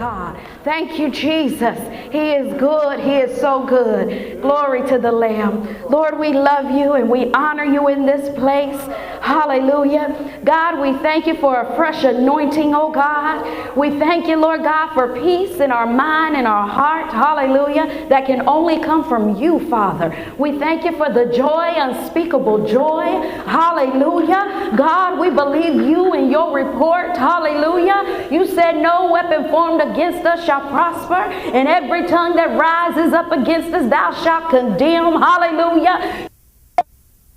God. Thank you, Jesus. He is good. He is so good. Glory to the Lamb. Lord, we love you and we honor you in this place. Hallelujah. God, we thank you for a fresh anointing, oh God. We thank you, Lord God, for peace in our mind and our heart. Hallelujah. That can only come from you, Father. We thank you for the joy, unspeakable joy. Hallelujah. God, we believe you in your report. Hallelujah. You said no weapon formed against us shall prosper, and every tongue that rises up against us thou shalt condemn. Hallelujah.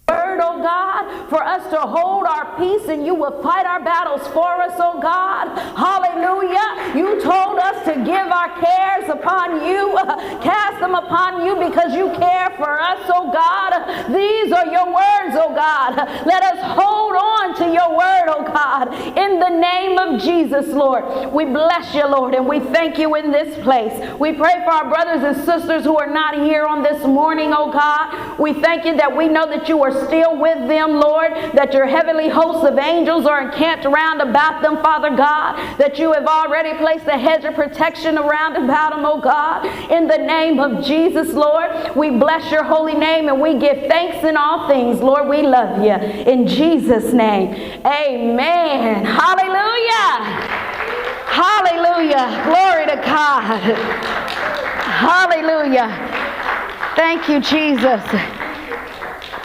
Word, oh God, for us to hold our peace, and you will fight our battles for us, oh God. Hallelujah. You told us to give our cares upon you, cast them upon you because you care for us, oh God. These are your words, oh God. Let us hold on to your word, oh God, in the name of Jesus, Lord. We bless you, Lord, and we thank you in this place. We pray for our brothers and sisters who are not here on this morning, oh God. We thank you that we know that you are still with them, Lord, that your heavenly hosts of angels are encamped around about them, Father God, that you have already placed a hedge of protection around about them, oh God, in the name of Jesus, Lord. We bless your holy name and we give thanks in all things, Lord. We love you. In Jesus' name, amen. Hallelujah. Hallelujah. Glory to God. Hallelujah. Thank you, Jesus.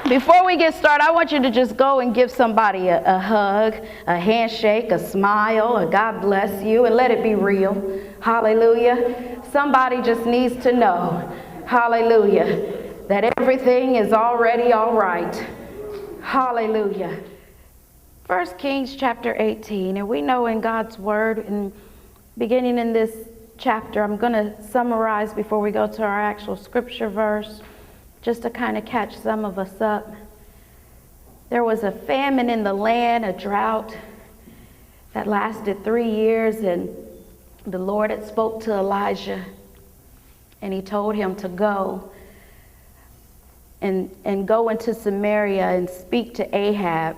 Before we get started, I want you to just go and give somebody a hug, a handshake, a smile, a God bless you, and let it be real. Hallelujah. Somebody just needs to know, hallelujah, that everything is already all right. Hallelujah. 1 Kings chapter 18, and we know in God's word, and beginning in this chapter, I'm going to summarize before we go to our actual scripture verse, just to kind of catch some of us up. There was a famine in the land, a drought that lasted 3 years, and the Lord had spoke to Elijah, and he told him to go and go into Samaria and speak to Ahab.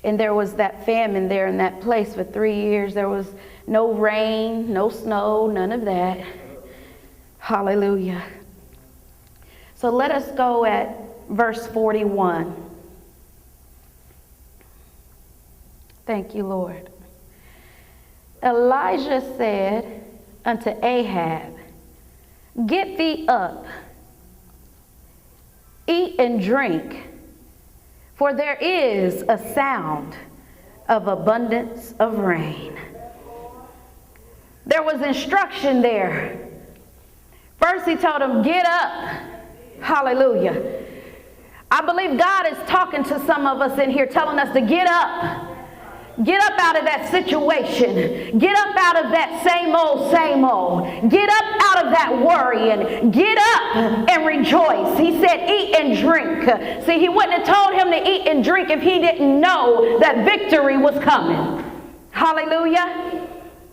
And there was that famine there in that place for 3 years. There was no rain, no snow, none of that. Hallelujah. So let us go at verse 41. Thank you, Lord. Elijah said unto Ahab, Get thee up, eat and drink, for there is a sound of abundance of rain. There was instruction there. First he told him, get up. Hallelujah. I believe God is talking to some of us in here, telling us to get up. Get up out of that situation. Get up out of that same old, same old. Get up out of that worrying. Get up and rejoice. He said, eat and drink. See, he wouldn't have told him to eat and drink if he didn't know that victory was coming. Hallelujah.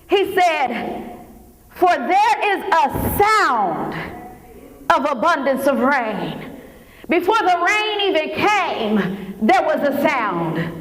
He said, for there is a sound of abundance of rain. Before the rain even came, there was a sound.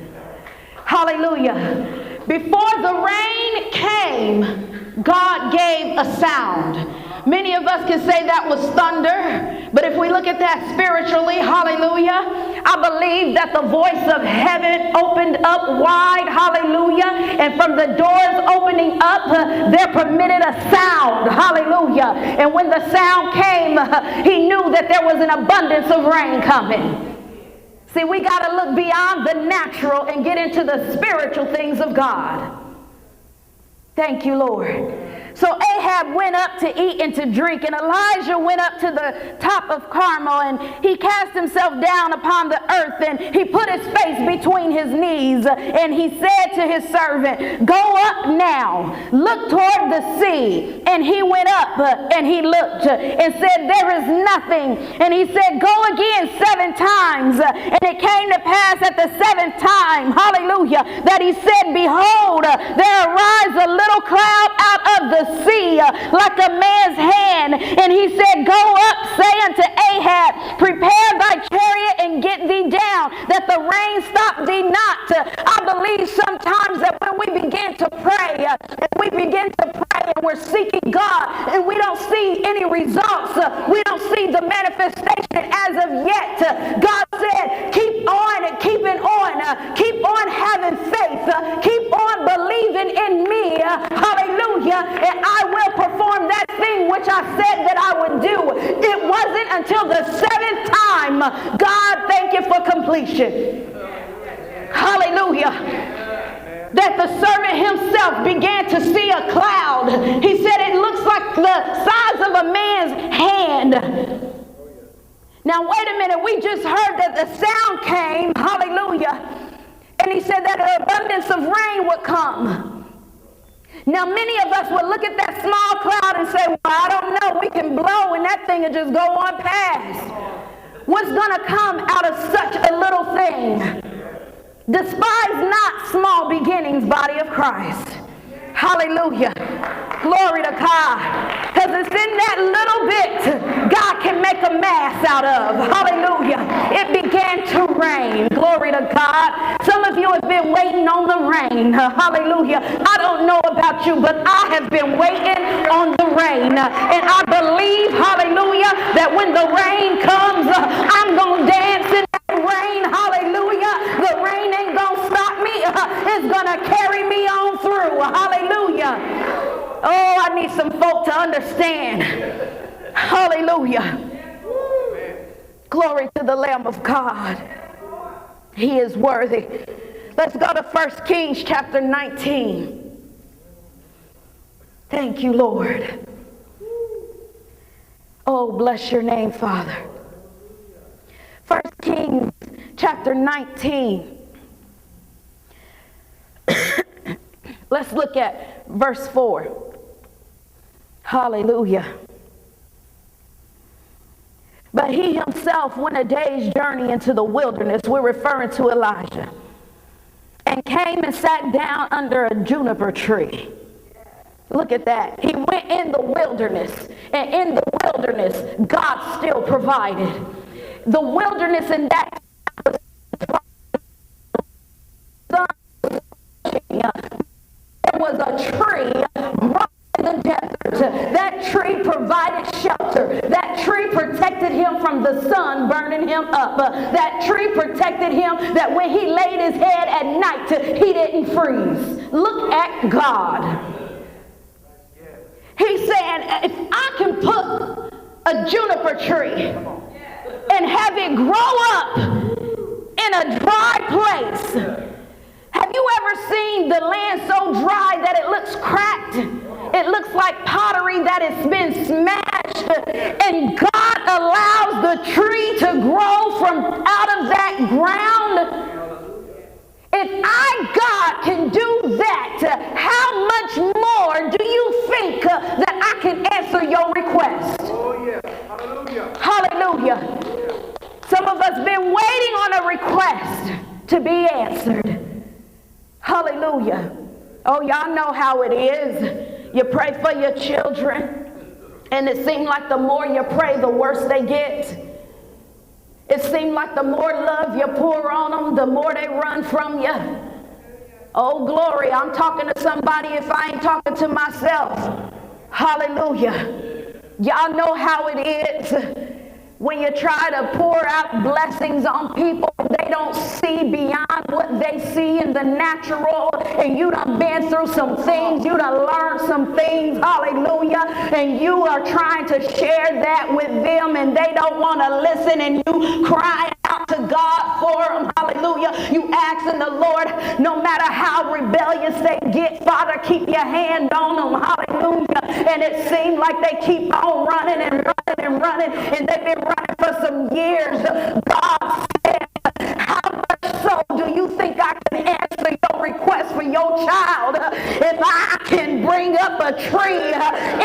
Hallelujah. Before the rain came, God gave a sound. Many of us can say that was thunder, but if we look at that spiritually, hallelujah, I believe that the voice of heaven opened up wide, hallelujah, and from the doors opening up, there permitted a sound, hallelujah, and when the sound came, he knew that there was an abundance of rain coming. See, we got to look beyond the natural and get into the spiritual things of God. Thank you, Lord. So Ahab went up to eat and to drink, and Elijah went up to the top of Carmel, and he cast himself down upon the earth, and he put his face between his knees, and he said to his servant, go up now, look toward the sea. And he went up, and he looked, and said, there is nothing. And he said, go again 7 times. And it came to pass at the 7th time, hallelujah, that he said, behold, there arise a little cloud out of the sea like a man's hand. And he said, go up, say unto Ahab, prepare thy chariot and get thee down, that the rain stop thee not. I believe sometimes that when we begin to pray, and we begin to pray, and we're seeking God, and we don't see any results, we don't see the manifestation as of yet. God said, keep on and keeping on, keep on having faith, keep on believing in me, hallelujah, and I will perform that thing which I said that I would do. It wasn't until the seventh time, God, thank you for completion. Hallelujah. That the servant himself began to see a cloud. He said it looks like the size of a man's hand. Now wait a minute, we just heard that the sound came, hallelujah, and he said that an abundance of rain would come. Now many of us would look at that small cloud and say, well, I don't know, we can blow and that thing will just go on past. What's going to come out of such a little thing? Despise not small beginnings, body of Christ. Hallelujah. Glory to God. Because it's in that little bit God can make a mass out of. Hallelujah. It began to rain. Glory to God. Some of you have been waiting on the rain. Hallelujah. I don't know about you, but I have been waiting on the rain. And I believe, hallelujah, that when the rain comes, I'm going to dance in that rain. Hallelujah. The rain ain't going to stop me. It's going to carry me on through. Hallelujah. Oh, I need some folk to understand. Hallelujah. Glory to the Lamb of God. He is worthy. Let's go to 1 Kings chapter 19. Thank you, Lord. Oh, bless your name, Father. 1 Kings chapter 19. Let's look at verse 4. Hallelujah. But he himself went a day's journey into the wilderness. We're referring to Elijah. And came and sat down under a juniper tree. Look at that. He went in the wilderness. And in the wilderness, God still provided. The wilderness in that there was a tree right in the desert. That tree provided shelter. That tree protected him from the sun burning him up. That tree protected him that when he laid his head at night, he didn't freeze. Look at God. He's saying, if I can put a juniper tree and have it grow up in a dry place. Have you ever seen the land so dry that it looks cracked? It looks like pottery that has been smashed. And God allows the tree to grow from out of that ground. If I, God, can do that, how much more do you think that I can answer your request? Oh, yeah. Hallelujah. Hallelujah. Some of us been waiting on a request to be answered. Hallelujah. Oh, y'all know how it is. You pray for your children, and it seems like the more you pray, the worse they get. It seems like the more love you pour on them, the more they run from you. Oh, glory. I'm talking to somebody if I ain't talking to myself. Hallelujah. Y'all know how it is. When you try to pour out blessings on people, they don't see beyond what they see in the natural. And you done been through some things. You done learned some things. Hallelujah. And you are trying to share that with them, and they don't want to listen. And you cry out to God for them. Hallelujah. You asking the Lord, no matter how rebellious they get, Father, keep your hand on them. Hallelujah. And it seems like they keep on running and running and running, and they've been running for some years. God said, how much so do you think I can answer your request for your child if I can bring up a tree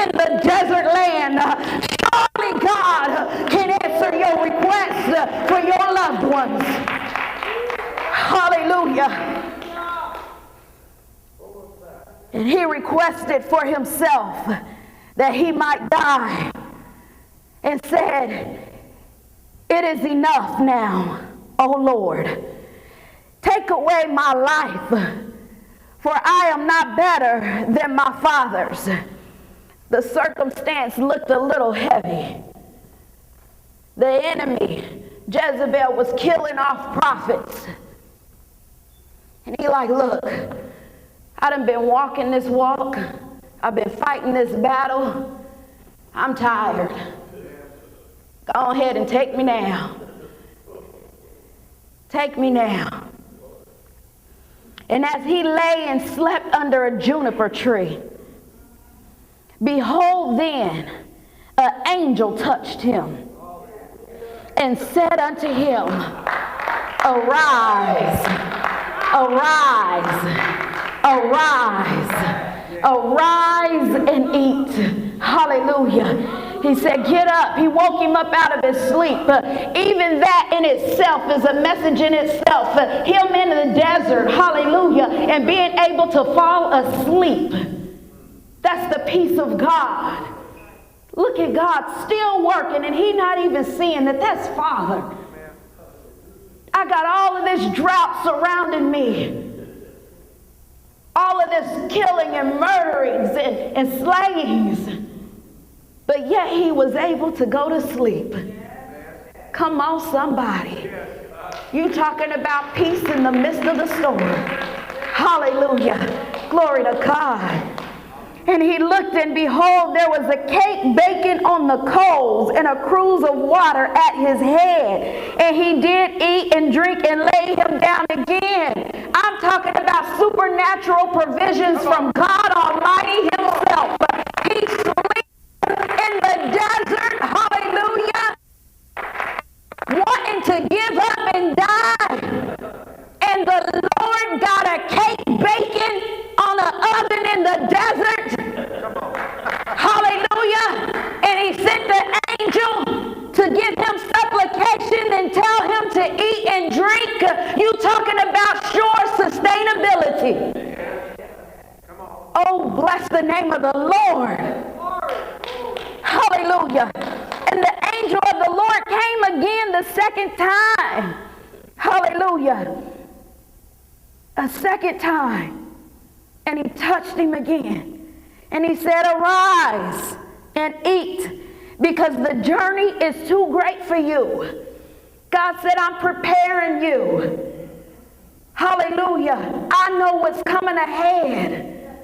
in the desert land? Surely God can answer your request for your loved ones. Hallelujah. And he requested for himself that he might die, and said, it is enough now, O Lord. Take away my life, for I am not better than my fathers. The circumstance looked a little heavy. The enemy, Jezebel, was killing off prophets. And he like, look, I done been walking this walk. I've been fighting this battle. I'm tired. Go ahead and take me now. Take me now. And as he lay and slept under a juniper tree, behold then, an angel touched him and said unto him, arise, arise, arise, arise and eat. Hallelujah. He said, get up. He woke him up out of his sleep. Even that in itself is a message in itself. Him in the desert, hallelujah, and being able to fall asleep. That's the peace of God. Look at God still working, and he not even seeing that that's Father. I got all of this drought surrounding me. All of this killing and murderings and slayings. But yet he was able to go to sleep. Come on, somebody. You talking about peace in the midst of the storm. Hallelujah. Glory to God. And he looked, and behold, there was a cake baking on the coals and a cruse of water at his head. And he did eat and drink and lay him down again. I'm talking about supernatural provisions from God Almighty himself. He slept in the desert, hallelujah, wanting to give up and die. And the Lord got a cake baking on an oven in the desert. Hallelujah. And he sent the angel to give him supplication and tell him to eat and drink. You talking about sure sustainability. Oh, bless the name of the Lord. Hallelujah. And the angel of the Lord came again the second time. Hallelujah. A second time. And he touched him again. And he said, arise and eat, because the journey is too great for you. God said, I'm preparing you. Hallelujah. I know what's coming ahead.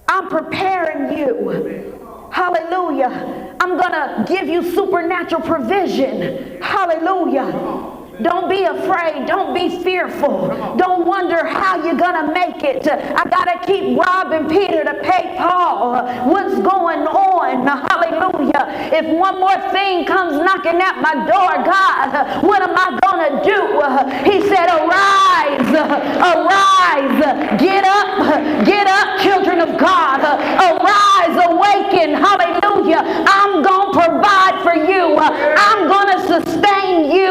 I'm preparing you. Hallelujah. I'm going to give you supernatural provision. Hallelujah. Don't be afraid. Don't be fearful. Don't wonder how you're going to make it. I got to keep robbing Peter to pay Paul. What's going on? Hallelujah. If one more thing comes knocking at my door, God, what am I going to do? He said, arise, arise, get up, children of God. Arise, awaken. Hallelujah. I'm going to provide for you. I'm going to sustain you.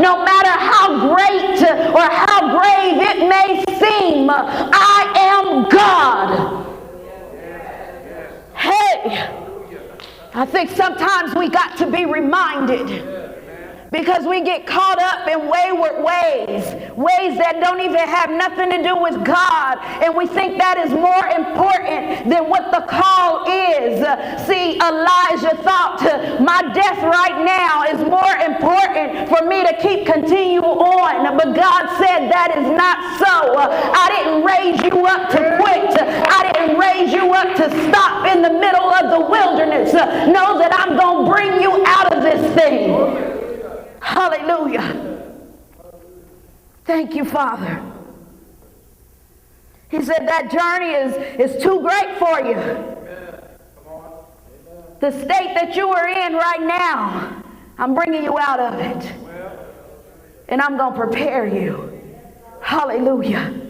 No matter how great or how grave it may seem, I am God. Hey, I think sometimes we got to be reminded, because we get caught up in wayward ways that don't even have nothing to do with God, and we think that is more important than what the call is. See, Elijah thought, my death right now is more important for me to continue on, but God said that is not so. I didn't raise you up to quit. I didn't raise you up to stop in the middle of the wilderness. Know that I'm going to bring you out of this thing. Hallelujah. Thank you, Father. He said that journey is too great for you. The state that you are in right now, I'm bringing you out of it. And I'm going to prepare you. Hallelujah.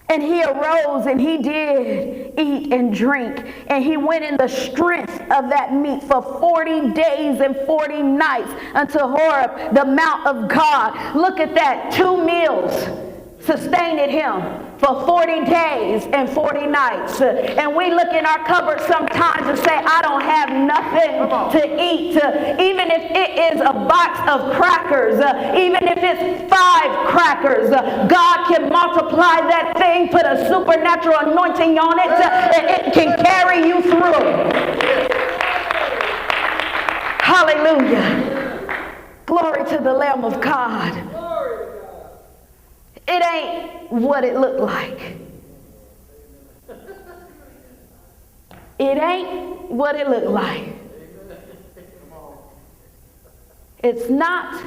And he arose and he did eat and drink. And he went in the strength of that meat for 40 days and 40 nights unto Horeb, the mount of God. Look at that. 2 meals sustained him for 40 days and 40 nights. And we look in our cupboard sometimes and say, I don't have nothing to eat. Even if it is a box of crackers, even if it's 5 crackers, God can multiply that thing, put a supernatural anointing on it, and it can carry you through. Hallelujah. Glory to the Lamb of God. It ain't what it looked like. It ain't what it looked like. It's not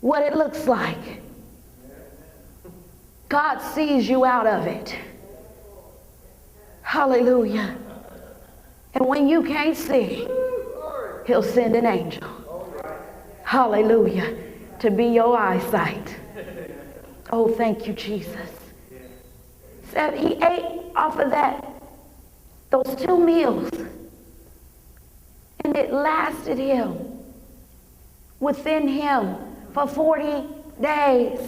what it looks like. God sees you out of it. Hallelujah. And when you can't see, He'll send an angel. Hallelujah. To be your eyesight. Oh, thank you, Jesus. So he ate off of those 2 meals. And it lasted him, within him, for 40 days.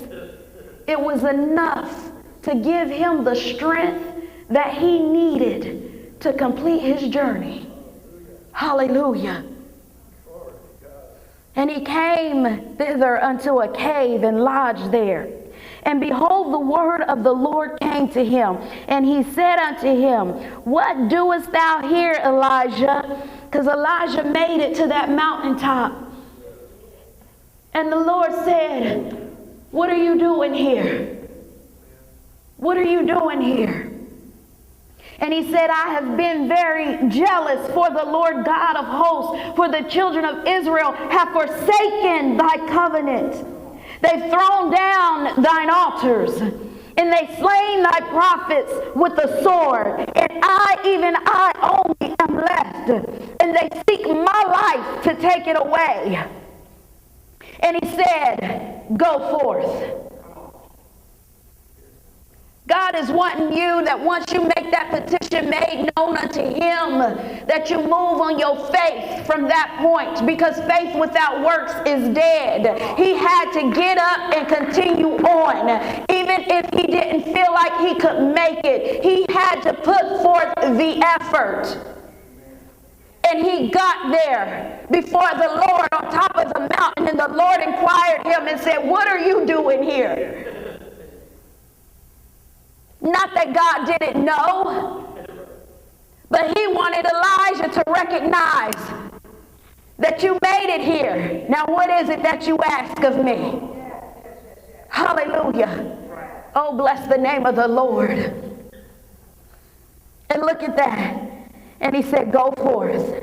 It was enough to give him the strength that he needed to complete his journey. Hallelujah. And he came thither unto a cave and lodged there. And behold, the word of the Lord came to him. And he said unto him, what doest thou here, Elijah? Because Elijah made it to that mountaintop. And the Lord said, what are you doing here? What are you doing here? And he said, I have been very jealous for the Lord God of hosts, for the children of Israel have forsaken thy covenant. They've thrown down thine altars, and they slain thy prophets with the sword. And I, even I only, am left. And they seek my life to take it away. And he said, go forth. God is wanting you that once you make that petition made known unto him, that you move on your faith from that point, because faith without works is dead. He had to get up and continue on. Even if he didn't feel like he could make it, he had to put forth the effort. And he got there before the Lord on top of the mountain, and the Lord inquired him and said, what are you doing here? Not that God didn't know, but he wanted Elijah to recognize that you made it here. Now what is it that you ask of me? Hallelujah. Oh, bless the name of the Lord. And look at that. And he said, go forth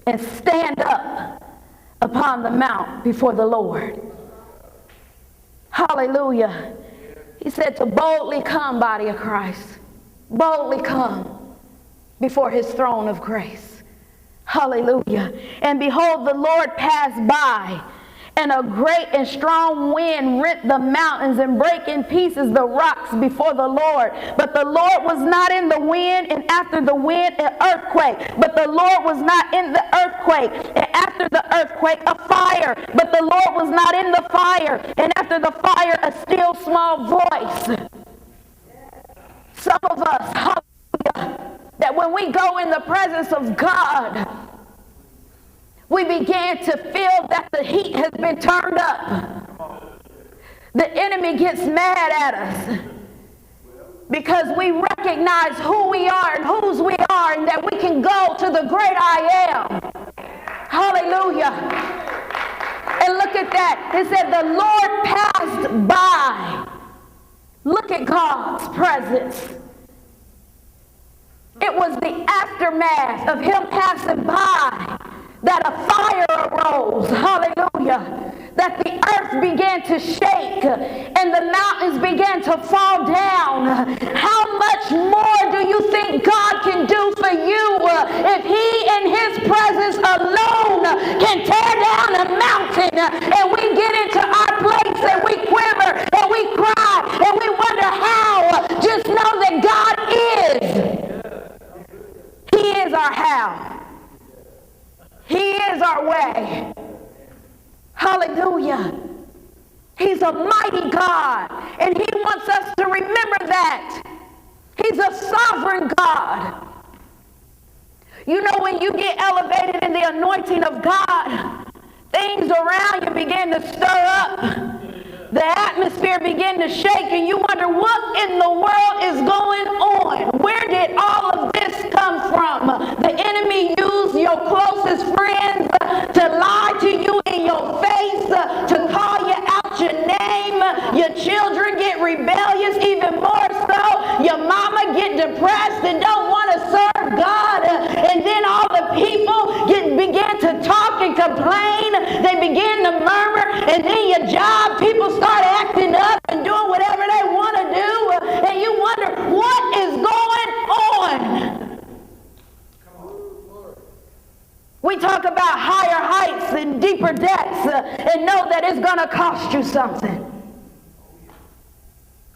and stand up upon the mount before the Lord. Hallelujah. He said to boldly come, body of Christ. Boldly come before his throne of grace. Hallelujah. And behold, the Lord passed by, and a great and strong wind rent the mountains and brake in pieces the rocks before the Lord. But the Lord was not in the wind, and after the wind an earthquake. But the Lord was not in the earthquake, and after the earthquake a fire. But the Lord was not in the fire, and after the fire a still small voice. Some of us, hallelujah, that when we go in the presence of God, we began to feel that the heat has been turned up. The enemy gets mad at us because we recognize who we are and whose we are, and that we can go to the great I am. Hallelujah. And look at that. It said the Lord passed by. Look at God's presence. It was the aftermath of him passing by that a fire arose, hallelujah, that the earth began to shake and the mountains began to fall down. How much more do you think God can do for you if he in his presence alone can tear down a mountain, and we get into our place and we quiver and we cry and we wonder how? Just know that God is. He is our how. He is our way. Hallelujah. He's a mighty God, and he wants us to remember that. He's a sovereign God. You know, when you get elevated in the anointing of God, things around you begin to stir up. The atmosphere begin to shake, and you wonder what in the world is going on. Where did all of this come from? The enemy used your closest friends to lie to you in your face, to call you out your name. Your children get rebellious, even more so. Your mama get depressed and don't want to serve God. And then all the people begin to talk and complain. They begin to murmur. And then your job, people start acting up and doing whatever they want to do. And you wonder, what is going on? We talk about higher heights and deeper depths and know that it's going to cost you something.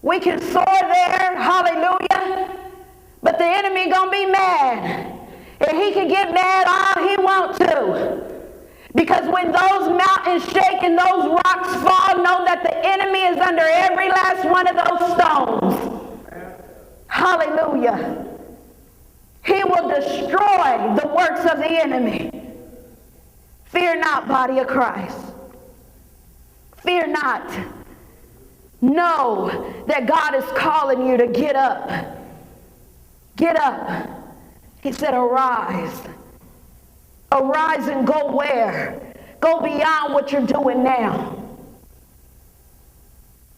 We can soar there, hallelujah, but the enemy going to be mad. And he can get mad all he wants to. Because when those mountains shake and those rocks fall, know that the enemy is under every last one of those stones. Hallelujah. He will destroy the works of the enemy. Fear not, body of Christ. Fear not. Know that God is calling you to get up. Get up. He said, arise. Arise and go where? Go beyond what you're doing now.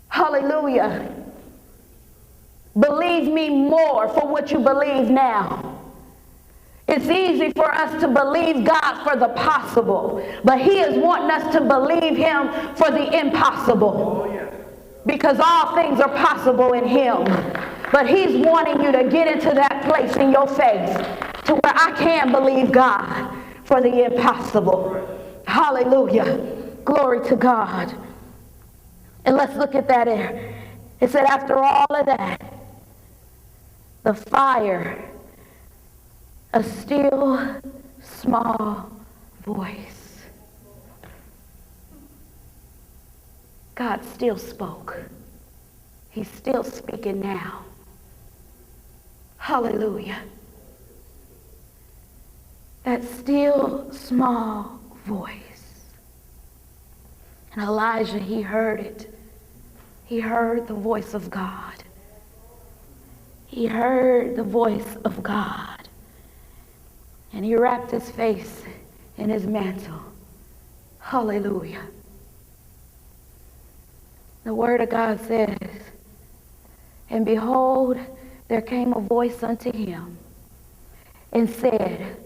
Hallelujah. Believe me more for what you believe now. It's easy for us to believe God for the possible, but he is wanting us to believe him for the impossible. Because all things are possible in him. But he's wanting you to get into that place in your faith to where I can believe God for the impossible. Hallelujah. Glory to God. And let's look at that here. It said, after all of that, the fire, a still small voice. God still spoke. He's still speaking now. Hallelujah. That still small voice. And Elijah, he heard it. He heard the voice of God. He heard the voice of God. And he wrapped his face in his mantle. Hallelujah. The word of God says, and behold, there came a voice unto him and said,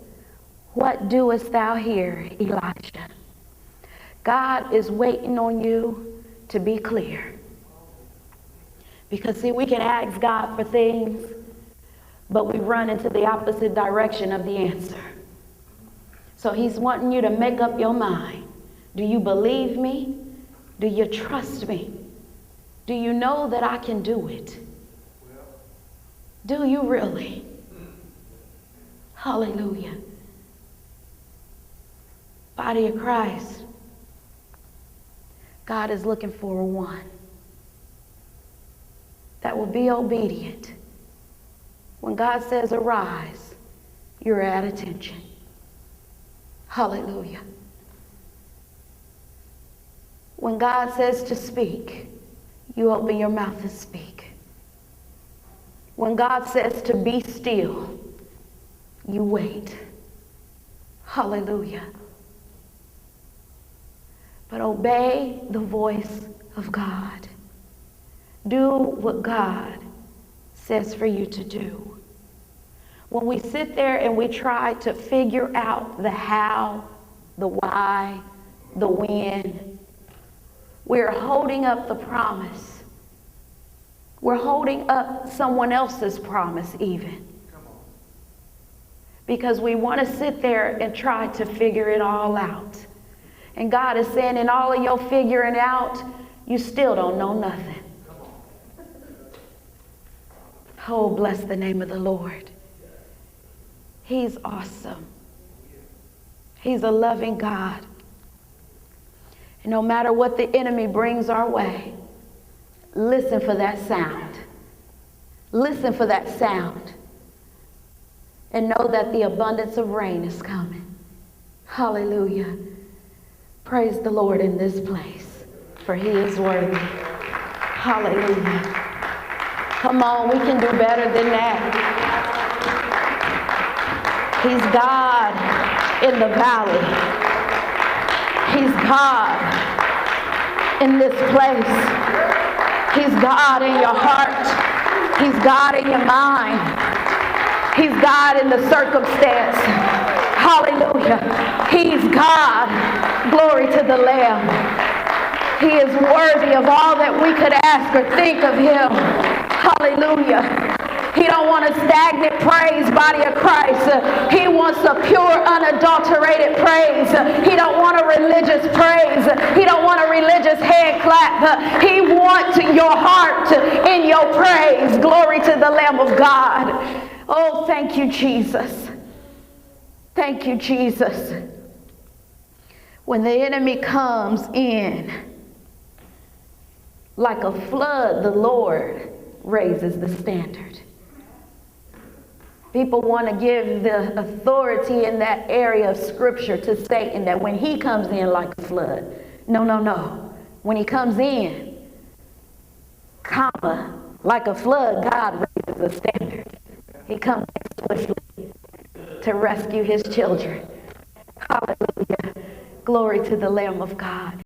what doest thou here, Elijah? God is waiting on you to be clear. Because see, we can ask God for things, but we run into the opposite direction of the answer. So he's wanting you to make up your mind. Do you believe me? Do you trust me? Do you know that I can do it? Do you really? Hallelujah. Body of Christ, God is looking for one that will be obedient. When God says arise, you're at attention. Hallelujah. When God says to speak, you open your mouth and speak. When God says to be still, you wait. Hallelujah. But obey the voice of God. Do what God says for you to do. When we sit there and we try to figure out the how, the why, the when, we're holding up the promise. We're holding up someone else's promise even. Because we want to sit there and try to figure it all out. And God is saying, in all of your figuring out, you still don't know nothing. Oh, bless the name of the Lord. He's awesome. He's a loving God. No matter what the enemy brings our way, listen for that sound. Listen for that sound. And know that the abundance of rain is coming. Hallelujah. Praise the Lord in this place, for he is worthy. Hallelujah. Come on, we can do better than that. He's God in the valley. He's God in this place. He's God in your heart. He's God in your mind. He's God in the circumstance. Hallelujah. He's God. Glory to the Lamb. He is worthy of all that we could ask or think of him. Hallelujah. He don't want a stagnant praise, body of Christ. He wants a pure, unadulterated praise. He don't want a religious praise. He don't want a religious hand clap. He wants your heart in your praise. Glory to the Lamb of God. Oh, thank you, Jesus. Thank you, Jesus. When the enemy comes in like a flood, the Lord raises the standard. People want to give the authority in that area of scripture to Satan, that when he comes in like a flood. No, no, no. When he comes in, comma, like a flood, God raises the standard. He comes swiftly to rescue his children. Hallelujah. Glory to the Lamb of God.